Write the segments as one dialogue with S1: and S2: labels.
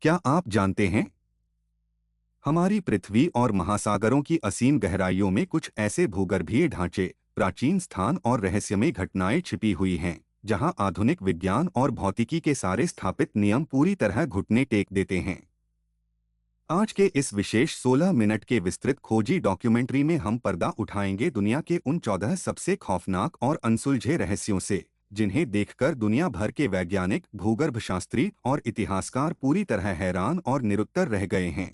S1: क्या आप जानते हैं, हमारी पृथ्वी और महासागरों की असीम गहराइयों में कुछ ऐसे भूगर्भीय ढांचे, प्राचीन स्थान और रहस्यमय घटनाएं छिपी हुई हैं, जहां आधुनिक विज्ञान और भौतिकी के सारे स्थापित नियम पूरी तरह घुटने टेक देते हैं। आज के इस विशेष 16 मिनट के विस्तृत खोजी डॉक्यूमेंट्री में हम पर्दा उठाएंगे दुनिया के उन 14 सबसे खौफनाक और अनसुलझे रहस्यों से, जिन्हें देखकर दुनिया भर के वैज्ञानिक, भूगर्भशास्त्री और इतिहासकार पूरी तरह हैरान और निरुत्तर रह गए हैं।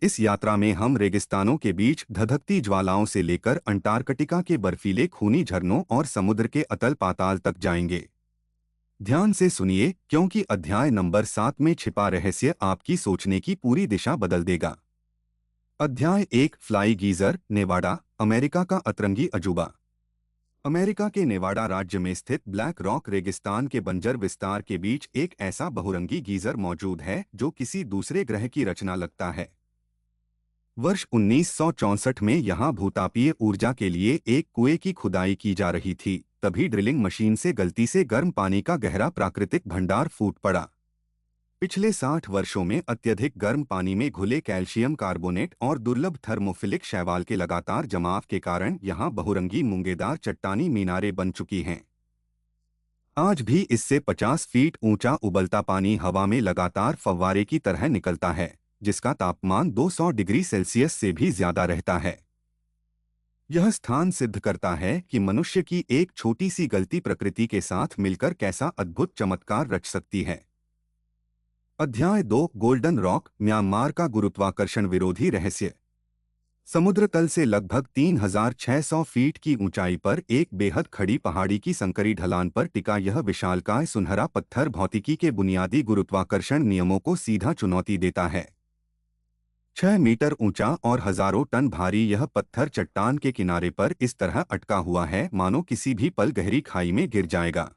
S1: इस यात्रा में हम रेगिस्तानों के बीच धधकती ज्वालाओं से लेकर अंटार्कटिका के बर्फीले खूनी झरनों और समुद्र के अतल पाताल तक जाएंगे। ध्यान से सुनिए, क्योंकि अध्याय नंबर 7 में छिपा रहस्य आपकी सोचने की पूरी दिशा बदल देगा। अध्याय 1, फ्लाई गीजर, नेवाडा, अमेरिका का अतरंगी अजूबा। अमेरिका के नेवाडा राज्य में स्थित ब्लैक रॉक रेगिस्तान के बंजर विस्तार के बीच एक ऐसा बहुरंगी गीजर मौजूद है जो किसी दूसरे ग्रह की रचना लगता है। वर्ष 1964 में यहां भूतापीय ऊर्जा के लिए एक कुएं की खुदाई की जा रही थी, तभी ड्रिलिंग मशीन से गलती से गर्म पानी का गहरा प्राकृतिक भंडार फूट पड़ा। पिछले 60 वर्षों में अत्यधिक गर्म पानी में घुले कैल्शियम कार्बोनेट और दुर्लभ थर्मोफिलिक शैवाल के लगातार जमाव के कारण यहां बहुरंगी मूंगेदार चट्टानी मीनारें बन चुकी हैं। आज भी इससे 50 फीट ऊंचा उबलता पानी हवा में लगातार फव्वारे की तरह निकलता है, जिसका तापमान 200 डिग्री सेल्सियस से भी ज्यादा रहता है। यह स्थान सिद्ध करता है कि मनुष्य की एक छोटी सी गलती प्रकृति के साथ मिलकर कैसा अद्भुत चमत्कार रच सकती है। अध्याय 2, गोल्डन रॉक, म्यांमार का गुरुत्वाकर्षण विरोधी रहस्य। समुद्र तल से लगभग 3600 फीट की ऊंचाई पर एक बेहद खड़ी पहाड़ी की संकरी ढलान पर टिका यह विशालकाय सुनहरा पत्थर भौतिकी के बुनियादी गुरुत्वाकर्षण नियमों को सीधा चुनौती देता है। 6 मीटर ऊंचा और हजारों टन भारी यह पत्थर चट्टान के किनारे पर इस तरह अटका हुआ है मानो किसी भी पल गहरी खाई में गिर जाएगा।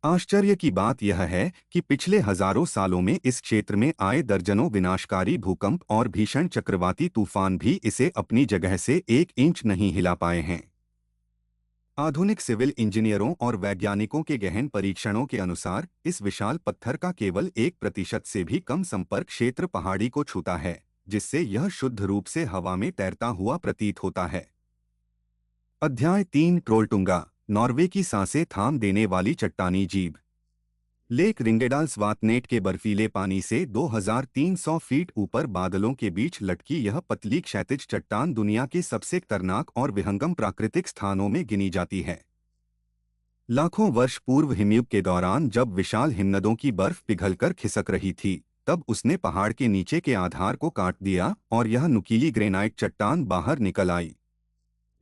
S1: आश्चर्य की बात यह है कि पिछले हजारों सालों में इस क्षेत्र में आए दर्जनों विनाशकारी भूकंप और भीषण चक्रवाती तूफान भी इसे अपनी जगह से 1 इंच नहीं हिला पाए हैं। आधुनिक सिविल इंजीनियरों और वैज्ञानिकों के गहन परीक्षणों के अनुसार इस विशाल पत्थर का केवल 1% से भी कम संपर्क क्षेत्र पहाड़ी को छूता है, जिससे यह शुद्ध रूप से हवा में तैरता हुआ प्रतीत होता है। अध्याय 3, ट्रोलटुंगा, नॉर्वे की सांसें थाम देने वाली चट्टानी जीभ। लेक रिंगेडाल्सवातनेट के बर्फीले पानी से 2300 फीट ऊपर बादलों के बीच लटकी यह पतली क्षैतिज चट्टान दुनिया के सबसे खतरनाक और विहंगम प्राकृतिक स्थानों में गिनी जाती है। लाखों वर्ष पूर्व हिमयुग के दौरान जब विशाल हिमनदों की बर्फ पिघलकर खिसक रही थी, तब उसने पहाड़ के नीचे के आधार को काट दिया और यह नुकीली ग्रेनाइट चट्टान बाहर निकल आई।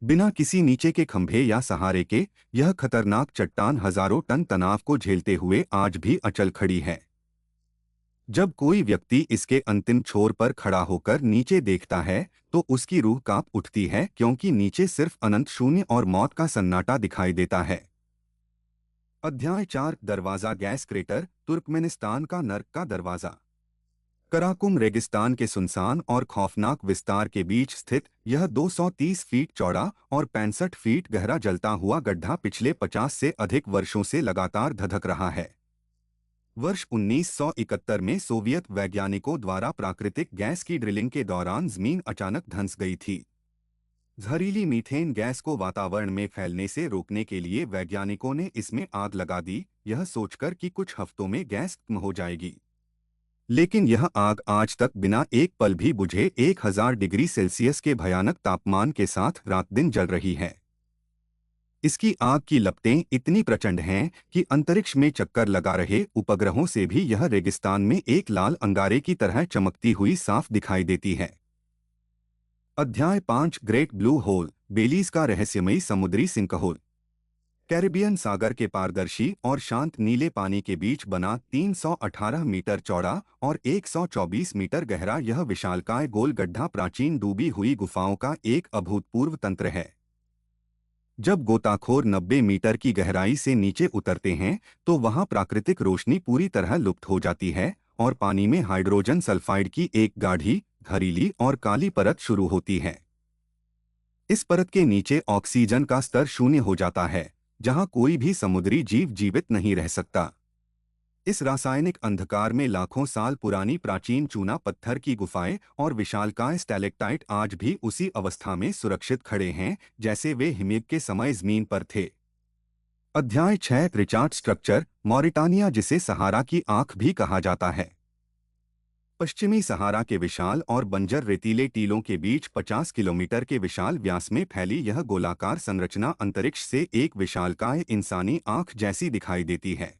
S1: बिना किसी नीचे के खंभे या सहारे के, यह खतरनाक चट्टान हजारों टन तनाव को झेलते हुए आज भी अचल खड़ी है। जब कोई व्यक्ति इसके अंतिम छोर पर खड़ा होकर नीचे देखता है, तो उसकी रूह कांप उठती है, क्योंकि नीचे सिर्फ अनंत शून्य और मौत का सन्नाटा दिखाई देता है। अध्याय 4, दरवाजा गैस क्रेटर, तुर्कमेनिस्तान का नर्क का दरवाजा। कराकुम रेगिस्तान के सुनसान और खौफनाक विस्तार के बीच स्थित यह 230 फीट चौड़ा और 65 फीट गहरा जलता हुआ गड्ढा पिछले 50 से अधिक वर्षों से लगातार धधक रहा है। वर्ष 1971 में सोवियत वैज्ञानिकों द्वारा प्राकृतिक गैस की ड्रिलिंग के दौरान जमीन अचानक धंस गई थी। जहरीली मीथेन गैस को वातावरण में फैलने से रोकने के लिए वैज्ञानिकों ने इसमें आग लगा दी, यह सोचकर कि कुछ हफ्तों में गैस खत्म हो जाएगी। लेकिन यह आग आज तक बिना एक पल भी बुझे 1000 डिग्री सेल्सियस के भयानक तापमान के साथ रात दिन जल रही है। इसकी आग की लपटें इतनी प्रचंड हैं कि अंतरिक्ष में चक्कर लगा रहे उपग्रहों से भी यह रेगिस्तान में एक लाल अंगारे की तरह चमकती हुई साफ दिखाई देती है। अध्याय 5, ग्रेट ब्लू होल, बेलीज का रहस्यमयी समुद्री सिंकहोल। कैरिबियन सागर के पारदर्शी और शांत नीले पानी के बीच बना 318 मीटर चौड़ा और 124 मीटर गहरा यह विशालकाय गोल गड्ढा प्राचीन डूबी हुई गुफाओं का एक अभूतपूर्व तंत्र है। जब गोताखोर 90 मीटर की गहराई से नीचे उतरते हैं, तो वहां प्राकृतिक रोशनी पूरी तरह लुप्त हो जाती है और पानी में हाइड्रोजन सल्फाइड की एक गाढ़ी, घरीली और काली परत शुरू होती है। इस परत के नीचे ऑक्सीजन का स्तर शून्य हो जाता है, जहां कोई भी समुद्री जीव जीवित नहीं रह सकता। इस रासायनिक अंधकार में लाखों साल पुरानी प्राचीन चूना पत्थर की गुफाएं और विशालकाय स्टैलेक्टाइट आज भी उसी अवस्था में सुरक्षित खड़े हैं जैसे वे हिमयुग के समय जमीन पर थे। अध्याय 6 रिचार्ड स्ट्रक्चर मॉरिटानिया, जिसे सहारा की आंख भी कहा जाता है। पश्चिमी सहारा के विशाल और बंजर रेतीले टीलों के बीच 50 किलोमीटर के विशाल व्यास में फैली यह गोलाकार संरचना अंतरिक्ष से एक विशालकाय इंसानी आंख जैसी दिखाई देती है।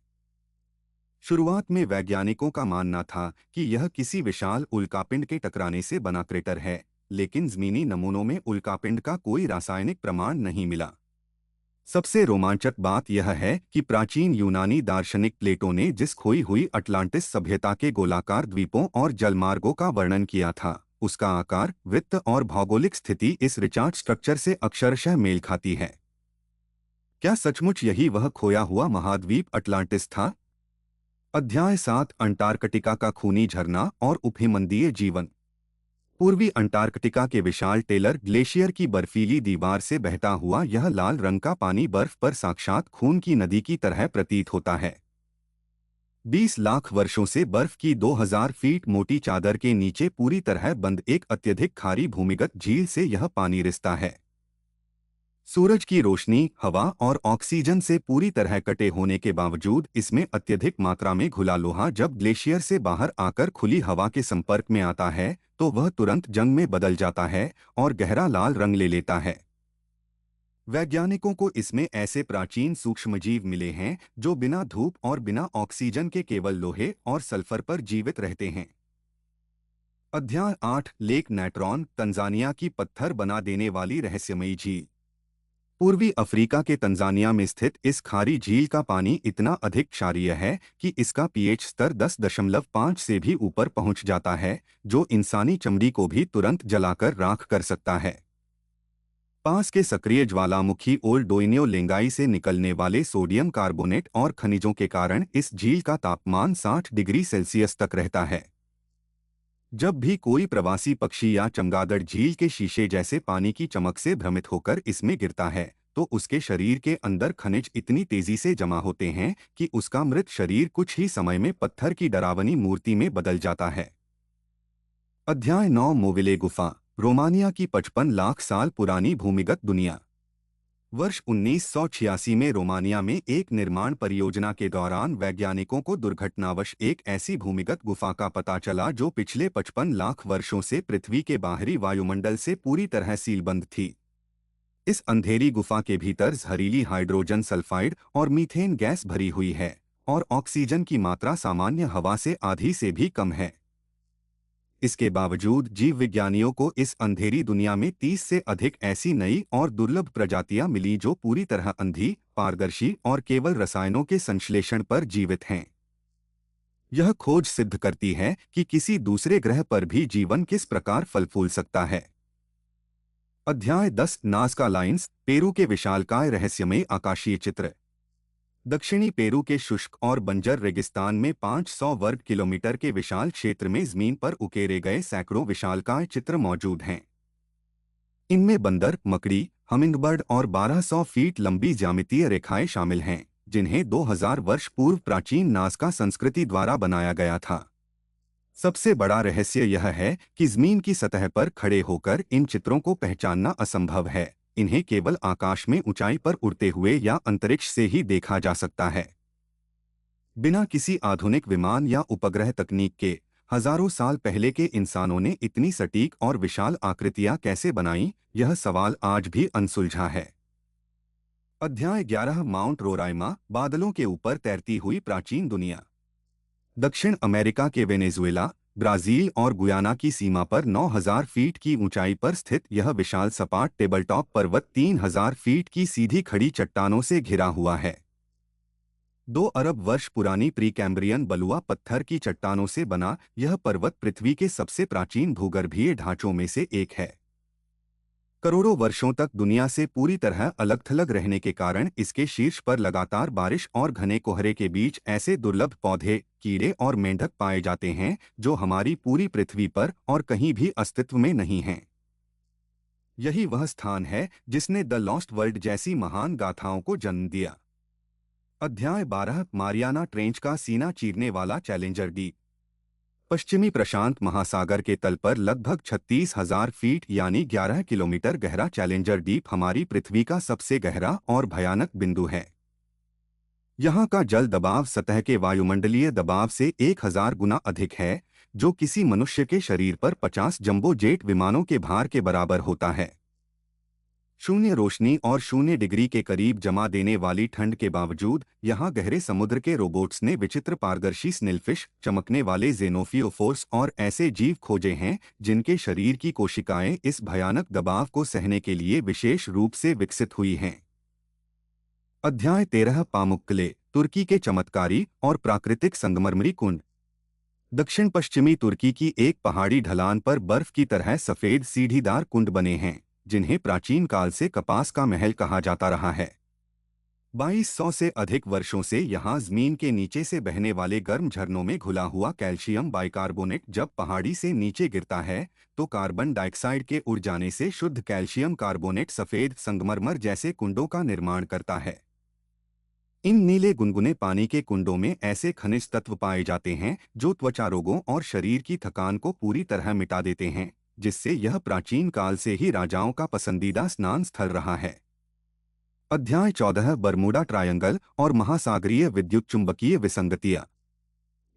S1: शुरुआत में वैज्ञानिकों का मानना था कि यह किसी विशाल उल्कापिंड के टकराने से बना क्रेटर है, लेकिन जमीनी नमूनों में उल्कापिंड का कोई रासायनिक प्रमाण नहीं मिला। सबसे रोमांचक बात यह है कि प्राचीन यूनानी दार्शनिक प्लेटो ने जिस खोई हुई अटलांटिस सभ्यता के गोलाकार द्वीपों और जलमार्गों का वर्णन किया था, उसका आकार, वित्त और भौगोलिक स्थिति इस रिचार्ड स्ट्रक्चर से अक्षरशः मेल खाती है। क्या सचमुच यही वह खोया हुआ महाद्वीप अटलांटिस था? अध्याय 7 अंटार्कटिका का खूनी झरना और उपहिमंदीय जीवन। पूर्वी अंटार्कटिका के विशाल टेलर ग्लेशियर की बर्फीली दीवार से बहता हुआ यह लाल रंग का पानी बर्फ पर साक्षात खून की नदी की तरह प्रतीत होता है। 20 लाख वर्षों से बर्फ की 2000 फीट मोटी चादर के नीचे पूरी तरह बंद एक अत्यधिक खारी भूमिगत झील से यह पानी रिसता है। सूरज की रोशनी, हवा और ऑक्सीजन से पूरी तरह कटे होने के बावजूद इसमें अत्यधिक मात्रा में घुला लोहा जब ग्लेशियर से बाहर आकर खुली हवा के संपर्क में आता है तो वह तुरंत जंग में बदल जाता है और गहरा लाल रंग ले लेता है। वैज्ञानिकों को इसमें ऐसे प्राचीन सूक्ष्मजीव मिले हैं जो बिना धूप और बिना ऑक्सीजन के केवल लोहे और सल्फर पर जीवित रहते हैं। अध्याय 8 लेक नेट्रॉन, तंजानिया की पत्थर बना देने वाली रहस्यमयी झील। पूर्वी अफ्रीका के तंजानिया में स्थित इस खारी झील का पानी इतना अधिक क्षारीय है कि इसका पीएच स्तर 10.5 से भी ऊपर पहुंच जाता है, जो इंसानी चमड़ी को भी तुरंत जलाकर राख कर सकता है। पास के सक्रिय ज्वालामुखी ओल्ड डोइनियो लेंगाई से निकलने वाले सोडियम कार्बोनेट और खनिजों के कारण इस झील का तापमान 60 डिग्री सेल्सियस तक रहता है। जब भी कोई प्रवासी पक्षी या चमगादड़ झील के शीशे जैसे पानी की चमक से भ्रमित होकर इसमें गिरता है तो उसके शरीर के अंदर खनिज इतनी तेजी से जमा होते हैं कि उसका मृत शरीर कुछ ही समय में पत्थर की डरावनी मूर्ति में बदल जाता है। अध्याय 9 मोविले गुफा, रोमानिया की 55 लाख साल पुरानी भूमिगत दुनिया। वर्ष 1986 में रोमानिया में एक निर्माण परियोजना के दौरान वैज्ञानिकों को दुर्घटनावश एक ऐसी भूमिगत गुफा का पता चला जो पिछले 55 लाख वर्षों से पृथ्वी के बाहरी वायुमंडल से पूरी तरह सीलबंद थी। इस अंधेरी गुफा के भीतर जहरीली हाइड्रोजन सल्फाइड और मीथेन गैस भरी हुई है और ऑक्सीजन की मात्रा सामान्य हवा से आधी से भी कम है। इसके बावजूद जीव विज्ञानियों को इस अंधेरी दुनिया में 30 से अधिक ऐसी नई और दुर्लभ प्रजातियां मिली जो पूरी तरह अंधी, पारदर्शी और केवल रसायनों के संश्लेषण पर जीवित हैं। यह खोज सिद्ध करती है कि किसी दूसरे ग्रह पर भी जीवन किस प्रकार फल फूल सकता है। अध्याय 10 नाज़का लाइन्स, पेरू के विशालकाय रहस्यमय आकाशीय चित्र। दक्षिणी पेरू के शुष्क और बंजर रेगिस्तान में 500 वर्ग किलोमीटर के विशाल क्षेत्र में जमीन पर उकेरे गए सैकड़ों विशालकाय चित्र मौजूद हैं। इनमें बंदर, मकड़ी, हमिंगबर्ड और 1200 फीट लंबी ज्यामितीय रेखाएं शामिल हैं, जिन्हें 2000 वर्ष पूर्व प्राचीन नाज़का संस्कृति द्वारा बनाया गया था। सबसे बड़ा रहस्य यह है कि जमीन की सतह पर खड़े होकर इन चित्रों को पहचानना असंभव है। इन्हें केवल आकाश में ऊंचाई पर उड़ते हुए या अंतरिक्ष से ही देखा जा सकता है। बिना किसी आधुनिक विमान या उपग्रह तकनीक के हजारों साल पहले के इंसानों ने इतनी सटीक और विशाल आकृतियां कैसे बनाई, यह सवाल आज भी अनसुलझा है। अध्याय 11 माउंट रोराइमा, बादलों के ऊपर तैरती हुई प्राचीन दुनिया। दक्षिण अमेरिका के वेनेजुएला, ब्राजील और गुयाना की सीमा पर 9000 फीट की ऊंचाई पर स्थित यह विशाल सपाट टेबलटॉप पर्वत 3000 फीट की सीधी खड़ी चट्टानों से घिरा हुआ है। 2 अरब वर्ष पुरानी प्री कैम्ब्रियन बलुआ पत्थर की चट्टानों से बना यह पर्वत पृथ्वी के सबसे प्राचीन भूगर्भीय ढांचों में से एक है। करोड़ों वर्षों तक दुनिया से पूरी तरह अलग थलग रहने के कारण इसके शीर्ष पर लगातार बारिश और घने कोहरे के बीच ऐसे दुर्लभ पौधे, कीड़े और मेंढक पाए जाते हैं जो हमारी पूरी पृथ्वी पर और कहीं भी अस्तित्व में नहीं हैं। यही वह स्थान है जिसने द लॉस्ट वर्ल्ड जैसी महान गाथाओं को जन्म दिया। अध्याय 12 मारियाना ट्रेंच का सीना चीरने वाला चैलेंजर डीप। पश्चिमी प्रशांत महासागर के तल पर लगभग 36,000 फीट यानी 11 किलोमीटर गहरा चैलेंजर डीप हमारी पृथ्वी का सबसे गहरा और भयानक बिंदु है। यहाँ का जल दबाव सतह के वायुमंडलीय दबाव से 1000 गुना अधिक है, जो किसी मनुष्य के शरीर पर 50 जंबो जेट विमानों के भार के बराबर होता है। शून्य रोशनी और 0 डिग्री के करीब जमा देने वाली ठंड के बावजूद यहाँ गहरे समुद्र के रोबोट्स ने विचित्र पारदर्शी स्नेलफिश, चमकने वाले जेनोफियोफोर्स और ऐसे जीव खोजे हैं जिनके शरीर की कोशिकाएं इस भयानक दबाव को सहने के लिए विशेष रूप से विकसित हुई हैं। अध्याय 13 पामुक्कले, तुर्की के चमत्कारी और प्राकृतिक संगमरमरी कुंड। दक्षिण पश्चिमी तुर्की की एक पहाड़ी ढलान पर बर्फ की तरह सफेद सीढ़ीदार कुंड बने हैं, जिन्हें प्राचीन काल से कपास का महल कहा जाता रहा है। 2200 से अधिक वर्षों से यहाँ जमीन के नीचे से बहने वाले गर्म झरनों में घुला हुआ कैल्शियम बाइकार्बोनेट जब पहाड़ी से नीचे गिरता है तो कार्बन डाइऑक्साइड के उड़ जाने से शुद्ध कैल्शियम कार्बोनेट सफेद संगमरमर जैसे कुंडों का निर्माण करता है। इन नीले गुनगुने पानी के कुंडों में ऐसे खनिज तत्व पाए जाते हैं जो त्वचा रोगों और शरीर की थकान को पूरी तरह मिटा देते हैं, जिससे यह प्राचीन काल से ही राजाओं का पसंदीदा स्नान स्थल रहा है। अध्याय 14 बरमूडा ट्रायंगल और महासागरीय विद्युत चुंबकीय विसंगतियां।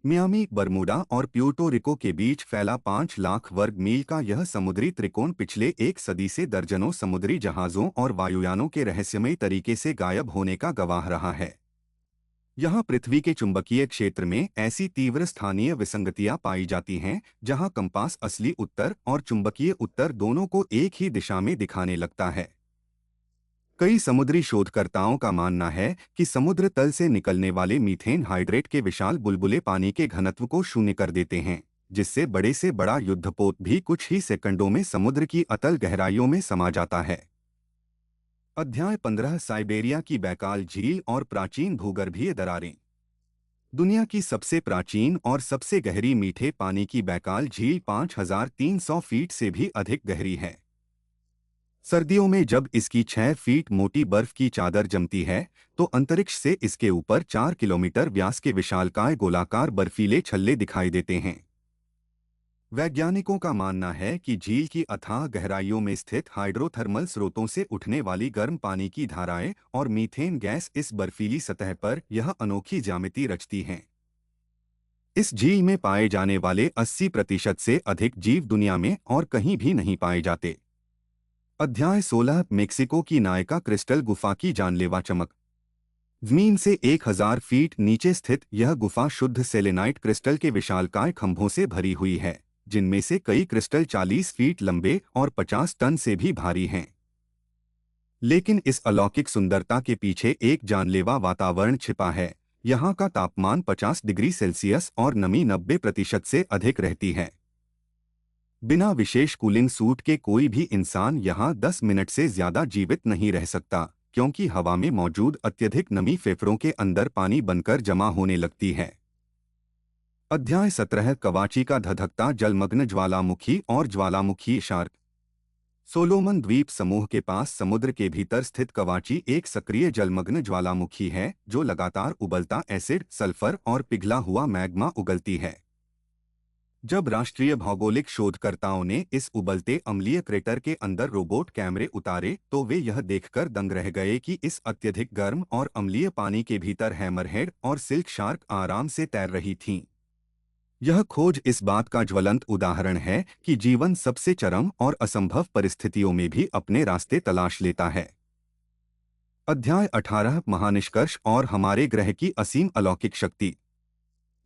S1: मियामी, बरमूडा और प्यूर्टो रिको के बीच फैला 5 लाख वर्ग मील का यह समुद्री त्रिकोण पिछले एक सदी से दर्जनों समुद्री जहाज़ों और वायुयानों के रहस्यमयी तरीके से गायब होने का गवाह रहा है। यहाँ पृथ्वी के चुंबकीय क्षेत्र में ऐसी तीव्र स्थानीय विसंगतियां पाई जाती हैं जहाँ कंपास असली उत्तर और चुंबकीय उत्तर दोनों को एक ही दिशा में दिखाने लगता है। कई समुद्री शोधकर्ताओं का मानना है कि समुद्र तल से निकलने वाले मीथेन हाइड्रेट के विशाल बुलबुले पानी के घनत्व को शून्य कर देते हैं, जिससे बड़े से बड़ा युद्धपोत भी कुछ ही सेकंडों में समुद्र की अतल गहराइयों में समा जाता है। अध्याय 15 साइबेरिया की बैकाल झील और प्राचीन भूगर्भीय दरारें। दुनिया की सबसे प्राचीन और सबसे गहरी मीठे पानी की बैकाल झील 5300 फीट से भी अधिक गहरी है। सर्दियों में जब इसकी 6 फीट मोटी बर्फ की चादर जमती है तो अंतरिक्ष से इसके ऊपर 4 किलोमीटर व्यास के विशालकाय गोलाकार बर्फीले छल्ले दिखाई देते हैं। वैज्ञानिकों का मानना है कि झील की अथाह गहराइयों में स्थित हाइड्रोथर्मल स्रोतों से उठने वाली गर्म पानी की धाराएं और मीथेन गैस इस बर्फीली सतह पर यह अनोखी ज्यामिति रचती हैं। इस झील में पाए जाने वाले 80% से अधिक जीव दुनिया में और कहीं भी नहीं पाए जाते। अध्याय 16 मेक्सिको की नायका क्रिस्टल गुफा की जानलेवा चमक। जमीन से 1000 फीट नीचे स्थित यह गुफा शुद्ध सेलेनाइट क्रिस्टल के विशालकाय खंभों से भरी हुई है, जिनमें से कई क्रिस्टल 40 फीट लंबे और 50 टन से भी भारी हैं। लेकिन इस अलौकिक सुंदरता के पीछे एक जानलेवा वातावरण छिपा है। यहाँ का तापमान 50 डिग्री सेल्सियस और नमी 90% से अधिक रहती है। बिना विशेष कूलिंग सूट के कोई भी इंसान यहाँ 10 मिनट से ज्यादा जीवित नहीं रह सकता, क्योंकि हवा में मौजूद अत्यधिक नमी फेफड़ों के अंदर पानी बनकर जमा होने लगती है। अध्याय 17 कवाची का धधकता जलमग्न ज्वालामुखी और ज्वालामुखी शार्क। सोलोमन द्वीप समूह के पास समुद्र के भीतर स्थित कवाची एक सक्रिय जलमग्न ज्वालामुखी है जो लगातार उबलता एसिड, सल्फर और पिघला हुआ मैग्मा उगलती है। जब राष्ट्रीय भौगोलिक शोधकर्ताओं ने इस उबलते अम्लीय क्रेटर के अंदर रोबोट कैमरे उतारे तो वे यह देखकर दंग रह गए कि इस अत्यधिक गर्म और अम्लीय पानी के भीतर हैमरहेड और सिल्क शार्क आराम से तैर रही थीं। यह खोज इस बात का ज्वलंत उदाहरण है कि जीवन सबसे चरम और असंभव परिस्थितियों में भी अपने रास्ते तलाश लेता है। अध्याय 18 महानिष्कर्ष और हमारे ग्रह की असीम अलौकिक शक्ति।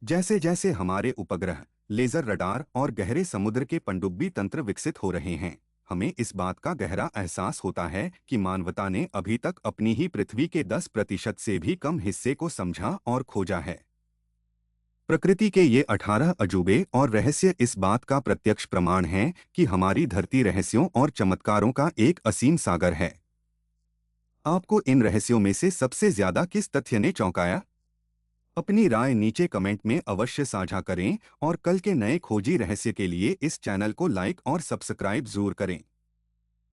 S1: जैसे जैसे हमारे उपग्रह, लेजर रडार और गहरे समुद्र के पनडुब्बी तंत्र विकसित हो रहे हैं, हमें इस बात का गहरा एहसास होता है कि मानवता ने अभी तक अपनी ही पृथ्वी के 10% से भी कम हिस्से को समझा और खोजा है। प्रकृति के ये 18 अजूबे और रहस्य इस बात का प्रत्यक्ष प्रमाण हैं कि हमारी धरती रहस्यों और चमत्कारों का एक असीम सागर है। आपको इन रहस्यों में से सबसे ज्यादा किस तथ्य ने चौंकाया? अपनी राय नीचे कमेंट में अवश्य साझा करें और कल के नए खोजी रहस्य के लिए इस चैनल को लाइक और सब्सक्राइब जरूर करें।